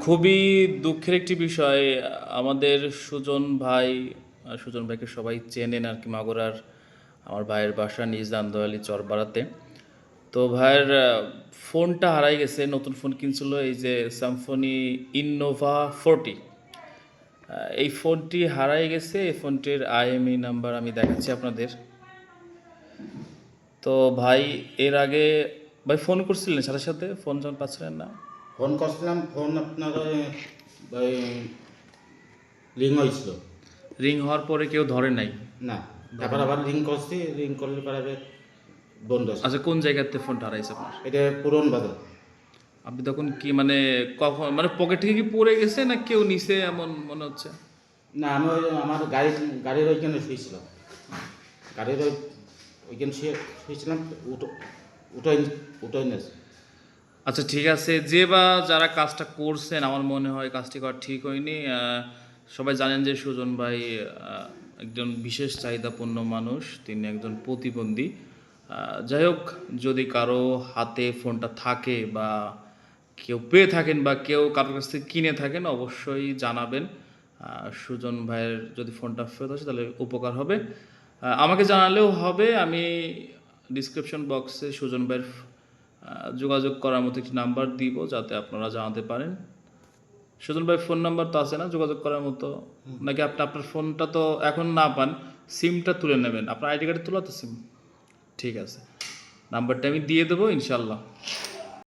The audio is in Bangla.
খুবই দুঃখের একটি বিষয়। আমাদের সুজন ভাইকে সবাই চেনেন আর কি, মাগুরার আমার ভাইয়ের বাসা নিজ দান্দোয়ালি চরবাড়াতে। তো ভাইয়ের ফোনটা হারাই গেছে, নতুন ফোন কিনছিল, এই যে স্যামসনি ইনোভা 40। এই ফোনটি হারাই গেছে। এই ফোনটির আইএমই নাম্বার আমি দেখাচ্ছি আপনাদের। তো ভাই এর আগে ভাই ফোন করছিলেন সাথে সাথে, ফোন যখন পাচ্ছিলেন না? ফোন করছিলাম, ফোন আপনার ওই রিং হয়েছিল। রিং হওয়ার পরে কেউ ধরে নাই? না, তারপর আবার রিং করছি, রিং করলে পরে বন্ধ আছে। আচ্ছা, কোন জায়গাতে ফোনটা হারাইছে আপনার? এটা পুরন বাজার। আপনি তখন কি মানে কখন, মানে পকেট থেকে কি পড়ে গেছে না কেউ নিছে এমন মনে হচ্ছে? না, আমি আমার গাড়ির ওইখানে শুয়েছিলাম, গাড়ির ওইখানে শুয়েছিলাম, উঠাই উঠাই নিয়েছে। আচ্ছা ঠিক আছে, যে বা যারা কাজটা করছেন আমার মনে হয় কাজটি করা ঠিক হয়নি। সবাই জানেন যে সুজন ভাই একজন বিশেষ চাহিদাপূর্ণ মানুষ, তিনি একজন প্রতিবন্ধী। যাই হোক, যদি কারো হাতে ফোনটা থাকে বা কেউ পেয়ে থাকেন বা কেউ কারোর কাছ থেকে কিনে থাকেন, অবশ্যই জানাবেন। সুজন ভাইয়ের যদি ফোনটা ফেরত আসে তাহলে উপকার হবে। আমাকে জানালেও হবে, আমি ডিসক্রিপশন বক্সে সুজন ভাইয়ের যোগাযোগ করার মতো একটি নাম্বার দিব, যাতে আপনারা জানাতে পারেন। সুজন ভাই ফোন নাম্বার তো আছে না যোগাযোগ করার মতো? নাকি আপনি আপনার ফোনটা তো এখন না পান, সিমটা তুলে নেবেন? আপনার আইডি কার্ডে তোলা তো সিম? ঠিক আছে, নাম্বারটা আমি দিয়ে দেবো ইনশাল্লাহ।